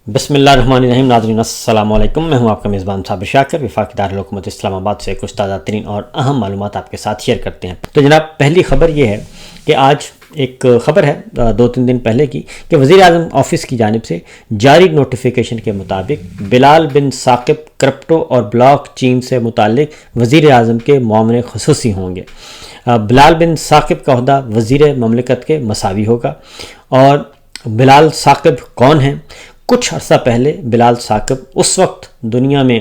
بسم اللہ الرحمن الرحیم. ناظرین السلام علیکم. میں ہوں آپ کا میزبان صابر شاکر. وفاقی دارالحکومت اسلام آباد سے کچھ تازہ ترین اور اہم معلومات آپ کے ساتھ شیئر کرتے ہیں. تو جناب، پہلی خبر یہ ہے کہ آج ایک خبر ہے 2-3 دن پہلے کی کہ وزیر اعظم آفس کی جانب سے جاری نوٹیفیکیشن کے مطابق بلال بن ثاقب کرپٹو اور بلاک چین سے متعلق وزیر اعظم کے معاون خصوصی ہوں گے. بلال بن ثاقب کا عہدہ وزیر مملکت کے مساوی ہوگا. اور بلال ثاقب کون ہیں؟ کچھ عرصہ پہلے بلال ثاقب اس وقت دنیا میں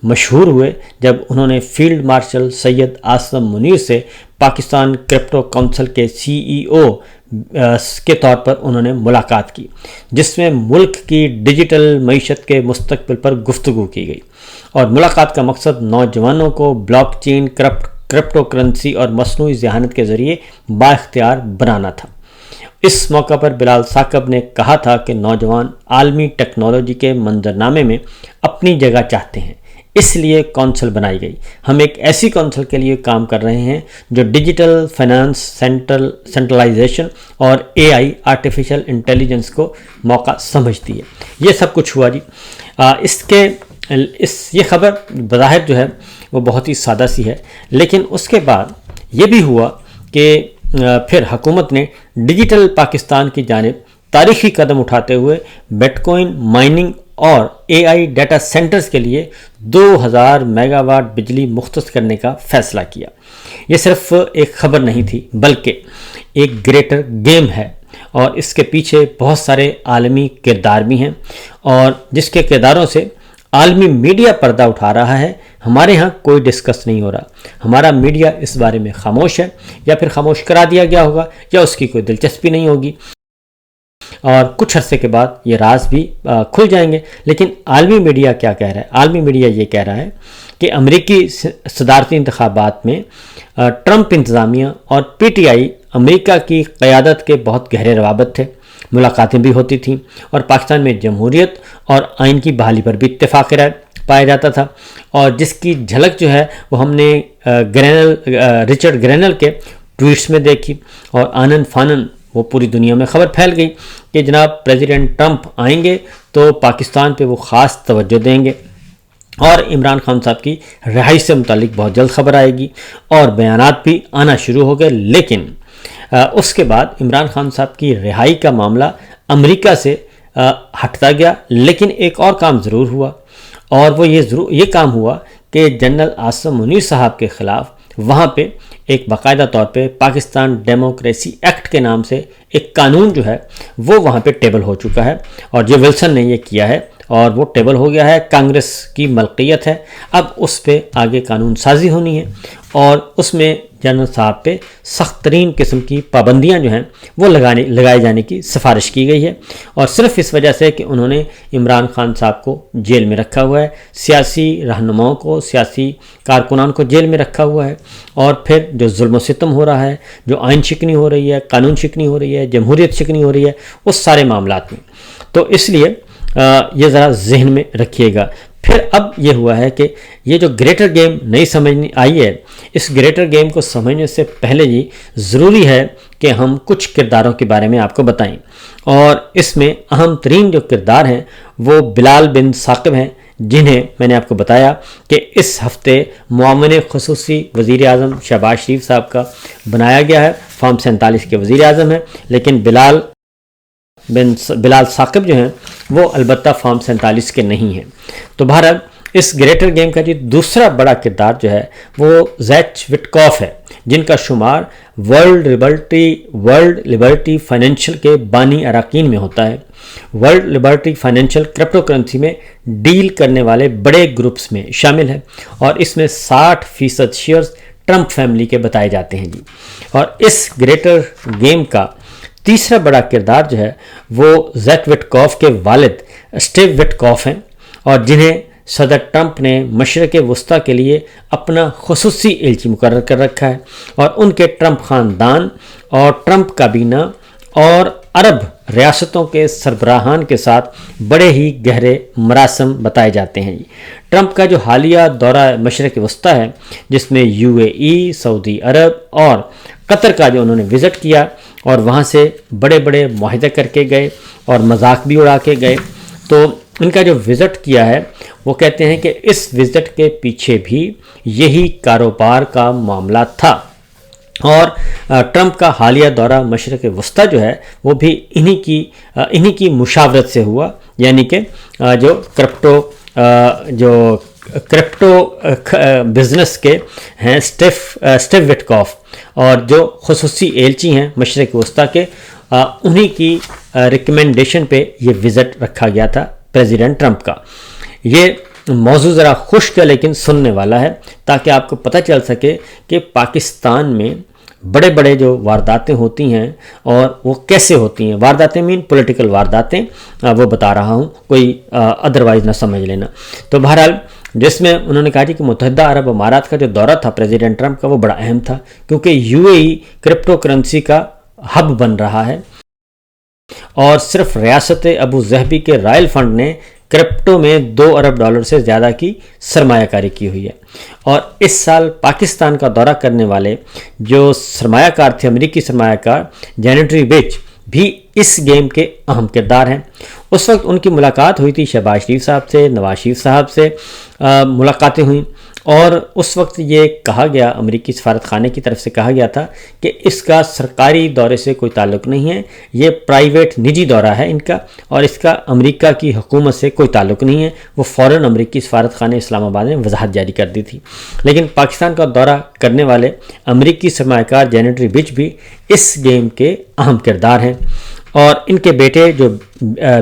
مشہور ہوئے جب انہوں نے فیلڈ مارشل سید عاصم منیر سے پاکستان کرپٹو کونسل کے CEO کے طور پر انہوں نے ملاقات کی، جس میں ملک کی ڈیجیٹل معیشت کے مستقبل پر گفتگو کی گئی. اور ملاقات کا مقصد نوجوانوں کو بلاک چین کرپٹو کرنسی اور مصنوعی ذہانت کے ذریعے بااختیار بنانا تھا. اس موقع پر بلال ثاقب نے کہا تھا کہ نوجوان عالمی ٹیکنالوجی کے منظرنامے میں اپنی جگہ چاہتے ہیں، اس لیے کونسل بنائی گئی. ہم ایک ایسی کونسل کے لیے کام کر رہے ہیں جو ڈیجیٹل فائنانس، سینٹرلائزیشن اور AI آرٹیفیشل انٹیلیجنس کو موقع سمجھتی ہے. یہ سب کچھ ہوا جی. یہ خبر بظاہر جو ہے وہ بہت ہی سادہ سی ہے، لیکن اس کے بعد یہ بھی ہوا کہ پھر حکومت نے ڈیجیٹل پاکستان کی جانب تاریخی قدم اٹھاتے ہوئے بیٹ کوئن مائننگ اور AI ڈیٹا سینٹرز کے لیے 2000 میگا واٹ بجلی مختص کرنے کا فیصلہ کیا. یہ صرف ایک خبر نہیں تھی بلکہ ایک گریٹر گیم ہے، اور اس کے پیچھے بہت سارے عالمی کردار بھی ہیں، اور جس کے کرداروں سے عالمی میڈیا پردہ اٹھا رہا ہے. ہمارے ہاں کوئی ڈسکس نہیں ہو رہا. ہمارا میڈیا اس بارے میں خاموش ہے، یا پھر خاموش کرا دیا گیا ہوگا، یا اس کی کوئی دلچسپی نہیں ہوگی، اور کچھ عرصے کے بعد یہ راز بھی کھل جائیں گے. لیکن عالمی میڈیا کیا کہہ رہا ہے؟ عالمی میڈیا یہ کہہ رہا ہے کہ امریکی صدارتی انتخابات میں ٹرمپ انتظامیہ اور PTI امریکہ کی قیادت کے بہت گہرے روابط تھے. ملاقاتیں بھی ہوتی تھیں، اور پاکستان میں جمہوریت اور آئین کی بحالی پر بھی اتفاق رائے پایا جاتا تھا. اور جس کی جھلک جو ہے وہ ہم نے رچرڈ گرینل کے ٹویٹس میں دیکھی، اور آنن فانن وہ پوری دنیا میں خبر پھیل گئی کہ جناب پریزیڈنٹ ٹرمپ آئیں گے تو پاکستان پہ وہ خاص توجہ دیں گے، اور عمران خان صاحب کی رہائی سے متعلق بہت جلد خبر آئے گی، اور بیانات بھی آنا شروع ہو گئے. لیکن اس کے بعد عمران خان صاحب کی رہائی کا معاملہ امریکہ سے ہٹتا گیا. لیکن ایک اور کام ضرور ہوا، اور وہ یہ کام ہوا کہ جنرل عاصم منیر صاحب کے خلاف وہاں پہ ایک باقاعدہ طور پہ پاکستان ڈیموکریسی ایکٹ کے نام سے ایک قانون جو ہے وہ وہاں پہ ٹیبل ہو چکا ہے. اور جو ولسن نے یہ کیا ہے اور وہ ٹیبل ہو گیا ہے، کانگریس کی ملکیت ہے. اب اس پہ آگے قانون سازی ہونی ہے، اور اس میں جنرل صاحب پہ سخت ترین قسم کی پابندیاں جو ہیں وہ لگائے جانے کی سفارش کی گئی ہے. اور صرف اس وجہ سے کہ انہوں نے عمران خان صاحب کو جیل میں رکھا ہوا ہے، سیاسی رہنماؤں کو، سیاسی کارکنان کو جیل میں رکھا ہوا ہے، اور پھر جو ظلم و ستم ہو رہا ہے، جو آئین شکنی ہو رہی ہے، قانون شکنی ہو رہی ہے، جمہوریت شکنی ہو رہی ہے، اس سارے معاملات میں. تو اس لیے یہ ذرا ذہن میں رکھیے گا. پھر اب یہ ہوا ہے کہ یہ جو گریٹر گیم نئی سمجھ آئی ہے، اس گریٹر گیم کو سمجھنے سے پہلے یہ ضروری ہے کہ ہم کچھ کرداروں کے بارے میں آپ کو بتائیں. اور اس میں اہم ترین جو کردار ہیں وہ بلال بن ثاقب ہیں، جنہیں میں نے آپ کو بتایا کہ اس ہفتے معاون خصوصی وزیر اعظم شہباز شریف صاحب کا بنایا گیا ہے. فارم 47 کے وزیر اعظم ہیں، لیکن بلال ثاقب جو ہیں وہ البتہ فارم 47 کے نہیں ہیں. تو بہرحال اس گریٹر گیم کا جو دوسرا بڑا کردار جو ہے وہ زیچ وٹکوف ہے، جن کا شمار ورلڈ لبرٹی فائنینشل کے بانی اراکین میں ہوتا ہے. World Liberty financial crypto currency میں ڈیل کرنے والے بڑے گروپس میں شامل ہے، اور اس میں 60% شیئرز ٹرمپ فیملی کے بتائے جاتے ہیں جی. اور اس گریٹر گیم کا تیسرا بڑا کردار جو ہے وہ زیک وٹکوف کے والد اسٹیو وٹکوف ہیں، اور جنہیں صدر ٹرمپ نے مشرق وسطیٰ کے لیے اپنا خصوصی ایلچی مقرر کر رکھا ہے. اور ان کے ٹرمپ خاندان اور ٹرمپ کابینہ اور عرب ریاستوں کے سربراہان کے ساتھ بڑے ہی گہرے مراسم بتائے جاتے ہیں. ٹرمپ کا جو حالیہ دورہ مشرق وسطیٰ ہے، جس میں UAE، سعودی عرب اور قطر کا جو انہوں نے وزٹ کیا، اور وہاں سے بڑے بڑے معاہدے کر کے گئے اور مذاق بھی اڑا کے گئے، تو ان کا جو وزٹ کیا ہے وہ کہتے ہیں کہ اس وزٹ کے پیچھے بھی یہی کاروبار کا معاملہ تھا، اور ٹرمپ کا حالیہ دورہ مشرق وسطیٰ جو ہے وہ بھی انہی کی مشاورت سے ہوا، یعنی کہ جو کرپٹو بزنس کے ہیں اسٹیو وٹکاف، اور جو خصوصی ایلچی ہیں مشرق وسطیٰ کے، انہی کی ریکمنڈیشن پہ یہ وزٹ رکھا گیا تھا پریزیڈنٹ ٹرمپ کا۔ یہ موضوع ذرا خشک ہے لیکن سننے والا ہے، تاکہ آپ کو پتہ چل سکے کہ پاکستان میں بڑے بڑے جو وارداتیں ہوتی ہیں اور وہ کیسے ہوتی ہیں۔ وارداتیں مین پولیٹیکل وارداتیں، وہ بتا رہا ہوں، کوئی ادروائز نہ سمجھ لینا۔ تو بہرحال جس میں انہوں نے کہا کہ متحدہ عرب امارات کا جو دورہ تھا پریزیڈنٹ ٹرمپ کا وہ بڑا اہم تھا، کیونکہ UAE کرپٹو کرنسی کا ہب بن رہا ہے، اور صرف ریاست ابو ظہبی کے رائل فنڈ نے کرپٹو میں $2 ارب سے زیادہ کی سرمایہ کاری کی ہوئی ہے۔ اور اس سال پاکستان کا دورہ کرنے والے جو سرمایہ کار تھے، امریکی سرمایہ کار جینیٹری وچ، بھی اس گیم کے اہم کردار ہیں۔ اس وقت ان کی ملاقات ہوئی تھی شہباز شریف صاحب سے، نواز شریف صاحب سے ملاقاتیں ہوئیں، اور اس وقت یہ کہا گیا، امریکی سفارت خانے کی طرف سے کہا گیا تھا کہ اس کا سرکاری دورے سے کوئی تعلق نہیں ہے، یہ پرائیویٹ نجی دورہ ہے ان کا، اور اس کا امریکہ کی حکومت سے کوئی تعلق نہیں ہے۔ وہ فوراً امریکی سفارت خانے اسلام آباد نے وضاحت جاری کر دی تھی۔ لیکن پاکستان کا دورہ کرنے والے امریکی سرمایہ کار جینیٹری وچ بھی اس گیم کے اہم کردار ہیں، اور ان کے بیٹے جو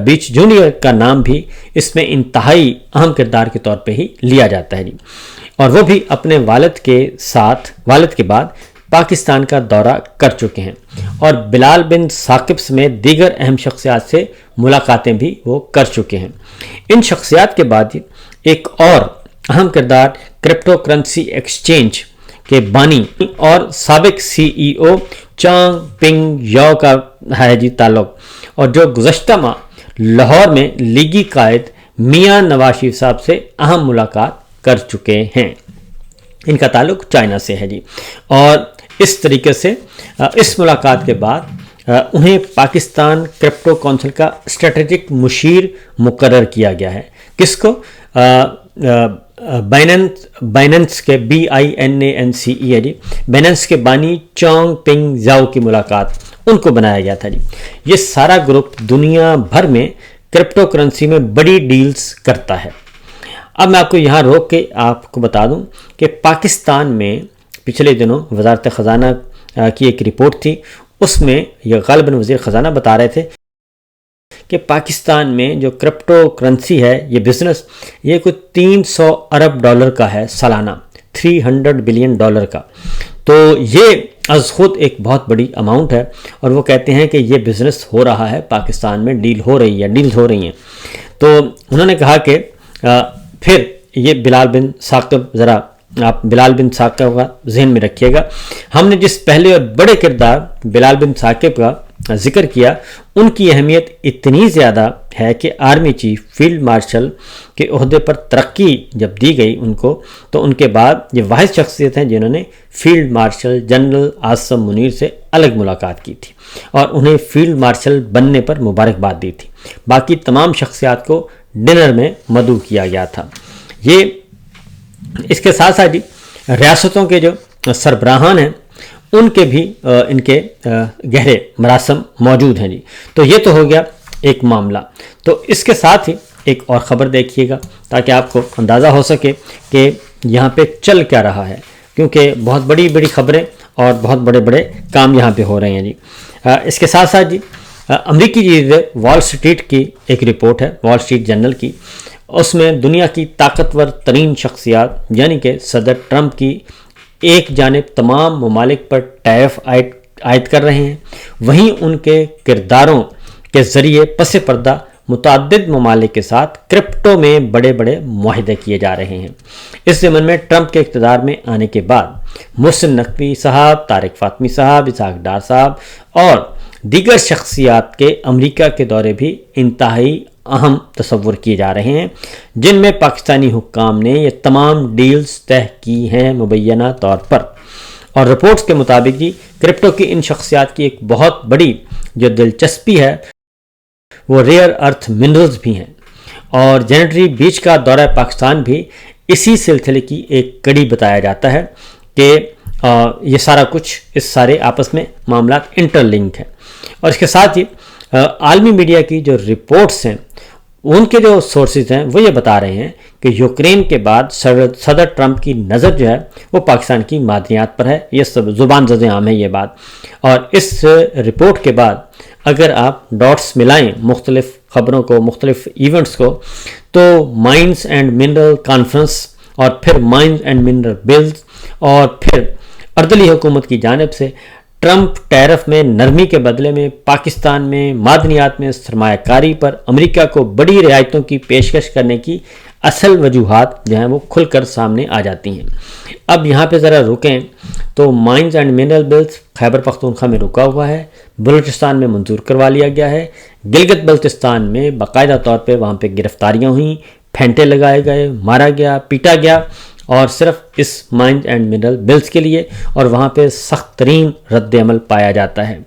بیچ جونیئر کا نام بھی اس میں انتہائی اہم کردار کے طور پہ ہی لیا جاتا ہے جی، اور وہ بھی اپنے والد کے بعد پاکستان کا دورہ کر چکے ہیں، اور بلال بن ثاقب سمیت دیگر اہم شخصیات سے ملاقاتیں بھی وہ کر چکے ہیں۔ ان شخصیات کے بعد ایک اور اہم کردار کرپٹو کرنسی ایکسچینج کے بانی اور سابق CEO چانگ پنگ یاؤ کا ہے جی تعلق، اور جو گزشتہ ماہ لاہور میں لیگی قائد میاں نواز شریف صاحب سے اہم ملاقات کر چکے ہیں۔ ان کا تعلق چائنا سے ہے جی، اور اس طریقے سے اس ملاقات کے بعد انہیں پاکستان کرپٹو کونسل کا اسٹریٹجک مشیر مقرر کیا گیا ہے۔ کس کو؟ بائننس کے BINANCE ہے جی، بائننس کے بانی چانگ پنگ زاؤ کی ملاقات ان کو بنایا گیا تھا جی۔ یہ سارا گروپ دنیا بھر میں کرپٹو کرنسی میں بڑی ڈیلز کرتا ہے۔ اب میں آپ کو یہاں روک کے آپ کو بتا دوں کہ پاکستان میں پچھلے دنوں وزارت خزانہ کی ایک رپورٹ تھی، اس میں یہ غالباً وزیر خزانہ بتا رہے تھے کہ پاکستان میں جو کرپٹو کرنسی ہے یہ بزنس، یہ کوئی $300 ارب کا ہے سالانہ، $300 بلین کا۔ تو یہ از خود ایک بہت بڑی اماؤنٹ ہے، اور وہ کہتے ہیں کہ یہ بزنس ہو رہا ہے پاکستان میں، ڈیلز ہو رہی ہیں۔ تو انہوں نے کہا کہ پھر یہ بلال بن ثاقب، ذرا آپ بلال بن ثاقب کا ذہن میں رکھیے گا، ہم نے جس پہلے اور بڑے کردار بلال بن ثاقب کا ذکر کیا، ان کی اہمیت اتنی زیادہ ہے کہ army chief field marshal K عہدے پر ترقی جب دی گئی ان کو، تو ان کے بعد یہ واحد شخصیت ہیں جنہوں نے field marshal general Asim Munir سے الگ ملاقات کی تھی اور انہیں فیلڈ مارشل بننے پر مبارکباد دی تھی۔ باقی تمام شخصیات کو ڈنر میں مدعو کیا گیا تھا۔ یہ اس کے ساتھ ساتھ ریاستوں کے جو سربراہان ہیں ان کے بھی ان کے گہرے مراسم موجود ہیں جی۔ تو یہ تو ہو گیا ایک معاملہ۔ تو اس کے ساتھ ہی ایک اور خبر دیکھیے گا تاکہ آپ کو اندازہ ہو سکے کہ یہاں پہ چل کیا رہا ہے، کیونکہ بہت بڑی بڑی خبریں اور بہت بڑے بڑے کام یہاں پہ ہو رہے ہیں جی۔ اس کے ساتھ ساتھ جی امریکی جریدے وال اسٹریٹ کی ایک رپورٹ ہے، وال اسٹریٹ جرنل کی، اس میں دنیا کی طاقتور ترین شخصیات یعنی کہ صدر ٹرمپ کی ایک جانب تمام ممالک پر ٹیرف عائد کر رہے ہیں، وہیں ان کے کرداروں کے ذریعے پس پردہ متعدد ممالک کے ساتھ کرپٹو میں بڑے بڑے معاہدے کیے جا رہے ہیں۔ اس ضمن میں ٹرمپ کے اقتدار میں آنے کے بعد محسن نقوی صاحب، طارق فاطمی صاحب، اسحاق ڈار صاحب اور دیگر شخصیات کے امریکہ کے دورے بھی انتہائی اہم تصور کیے جا رہے ہیں، جن میں پاکستانی حکام نے یہ تمام ڈیلز طے کی ہیں مبینہ طور پر۔ اور رپورٹس کے مطابق جی کرپٹو کی ان شخصیات کی ایک بہت بڑی جو دلچسپی ہے وہ ریئر ارتھ منرلز بھی ہیں، اور جنوری بیچ کا دورہ پاکستان بھی اسی سلسلے کی ایک کڑی بتایا جاتا ہے کہ یہ سارا کچھ اس سارے آپس میں معاملات انٹر لنک ہیں. اور اس کے ساتھ ہی عالمی میڈیا کی جو رپورٹس ہیں ان کے جو سورسز ہیں وہ یہ بتا رہے ہیں کہ یوکرین کے بعد صدر ٹرمپ کی نظر جو ہے وہ پاکستان کی معدنیات پر ہے. یہ سب زبان زد عام ہے یہ بات. اور اس رپورٹ کے بعد اگر آپ ڈاٹس ملائیں مختلف خبروں کو، مختلف ایونٹس کو، تو مائنز اینڈ منرل کانفرنس اور پھر مائنز اینڈ منرل بلز اور پھر اردلی حکومت کی جانب سے ٹرمپ ٹیرف میں نرمی کے بدلے میں پاکستان میں معدنیات میں سرمایہ کاری پر امریکہ کو بڑی رعایتوں کی پیشکش کرنے کی اصل وجوہات جو ہیں وہ کھل کر سامنے آ جاتی ہیں. اب یہاں پہ ذرا رکیں تو mines and mineral bills Khyber Pakhtunkhwa میں رکا ہوا ہے، بلوچستان میں منظور کروا لیا گیا ہے، گلگت بلتستان میں باقاعدہ طور پہ وہاں پہ گرفتاریاں ہوئیں، پھینٹے لگائے گئے، مارا گیا، پیٹا گیا، اور صرف اس مائنز اینڈ منرل بلز کے لیے، اور وہاں پہ سخت ترین رد عمل پایا جاتا ہے.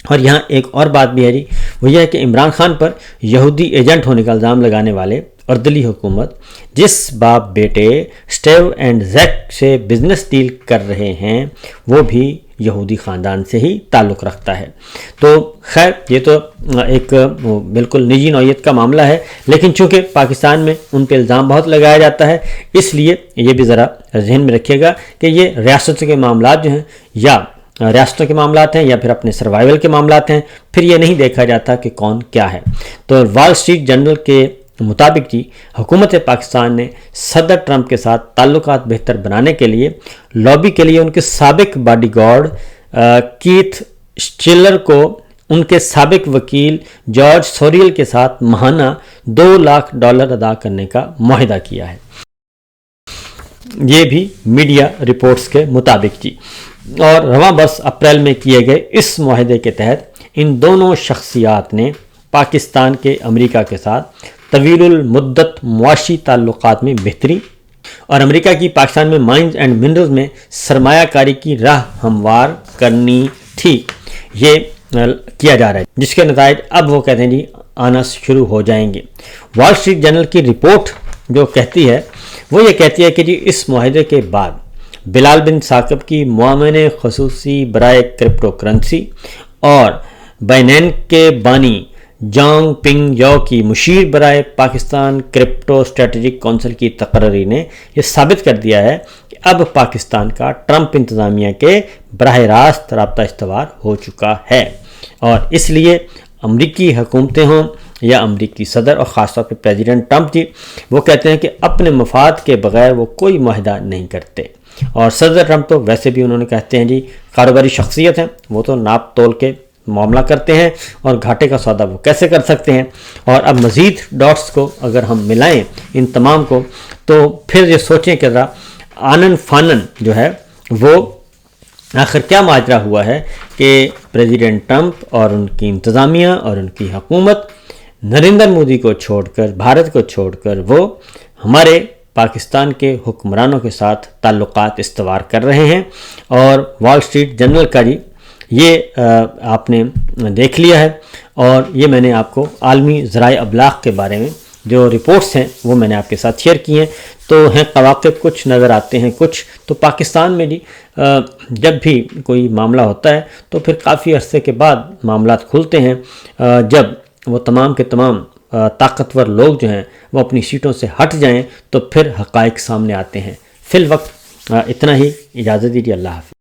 اور یہاں ایک اور بات بھی ہے جی، وہ یہ ہے کہ عمران خان پر یہودی ایجنٹ ہونے کا الزام لگانے والے اردلی حکومت جس باپ بیٹے سٹیو اینڈ زیک سے بزنس ڈیل کر رہے ہیں وہ بھی یہودی خاندان سے ہی تعلق رکھتا ہے. تو خیر یہ تو ایک بالکل نجی نوعیت کا معاملہ ہے، لیکن چونکہ پاکستان میں ان پہ الزام بہت لگایا جاتا ہے اس لیے یہ بھی ذرا ذہن میں رکھیے گا کہ یہ ریاستوں کے معاملات جو ہیں یا ریاستوں کے معاملات ہیں یا پھر اپنے سروائیول کے معاملات ہیں، پھر یہ نہیں دیکھا جاتا کہ کون کیا ہے. تو وال اسٹریٹ جرنل کے مطابق جی حکومت پاکستان نے صدر ٹرمپ کے ساتھ تعلقات بہتر بنانے کے لیے لابی کے لیے ان کے سابق باڈی گارڈ کیتھ اسٹیلر کو ان کے سابق وکیل جارج سوریل کے ساتھ ماہانہ $2 لاکھ ادا کرنے کا معاہدہ کیا ہے. یہ بھی میڈیا رپورٹس کے مطابق جی. اور رواں برس اپریل میں کیے گئے اس معاہدے کے تحت ان دونوں شخصیات نے پاکستان کے امریکہ کے ساتھ طویل المدت معاشی تعلقات میں بہتری اور امریکہ کی پاکستان میں مائنز اینڈ منرلز میں سرمایہ کاری کی راہ ہموار کرنی تھی. یہ کیا جا رہا ہے جس کے نتائج اب وہ کہتے ہیں جی آنا شروع ہو جائیں گے. وال اسٹریٹ جرنل کی رپورٹ جو کہتی ہے وہ یہ کہتی ہے کہ جی اس معاہدے کے بعد بلال بن ثاقب کی معاون خصوصی برائے کرپٹو کرنسی اور بائنینک کے بانی جانگ پنگ یو کی مشیر برائے پاکستان کرپٹو اسٹریٹجک کونسل کی تقرری نے یہ ثابت کر دیا ہے کہ اب پاکستان کا ٹرمپ انتظامیہ کے براہ راست رابطہ استوار ہو چکا ہے. اور اس لیے امریکی حکومتیں ہوں یا امریکی صدر اور خاص طور پہ پریزیڈنٹ ٹرمپ جی وہ کہتے ہیں کہ اپنے مفاد کے بغیر وہ کوئی معاہدہ نہیں کرتے. اور صدر ٹرمپ تو ویسے بھی انہوں نے کہتے ہیں جی کاروباری شخصیت ہیں، وہ تو ناپ تول کے معاملہ کرتے ہیں اور گھاٹے کا سودا وہ کیسے کر سکتے ہیں. اور اب مزید ڈاٹس کو اگر ہم ملائیں ان تمام کو تو پھر یہ سوچیں کہ ذرا آنن فانن جو ہے وہ آخر کیا ماجرا ہوا ہے کہ پریزیڈنٹ ٹرمپ اور ان کی انتظامیہ اور ان کی حکومت نریندر مودی کو چھوڑ کر، بھارت کو چھوڑ کر وہ ہمارے پاکستان کے حکمرانوں کے ساتھ تعلقات استوار کر رہے ہیں. اور وال اسٹریٹ جرنل کا جی یہ آپ نے دیکھ لیا ہے اور یہ میں نے آپ کو عالمی ذرائع ابلاغ کے بارے میں جو رپورٹس ہیں وہ میں نے آپ کے ساتھ شیئر کی ہیں. تو ہیں قواقب کچھ نظر آتے ہیں کچھ تو پاکستان میں جی جب بھی کوئی معاملہ ہوتا ہے تو پھر کافی عرصے کے بعد معاملات کھلتے ہیں جب وہ تمام کے تمام طاقتور لوگ جو ہیں وہ اپنی سیٹوں سے ہٹ جائیں تو پھر حقائق سامنے آتے ہیں. فی الوقت اتنا ہی، اجازت دیجیے، اللہ حافظ.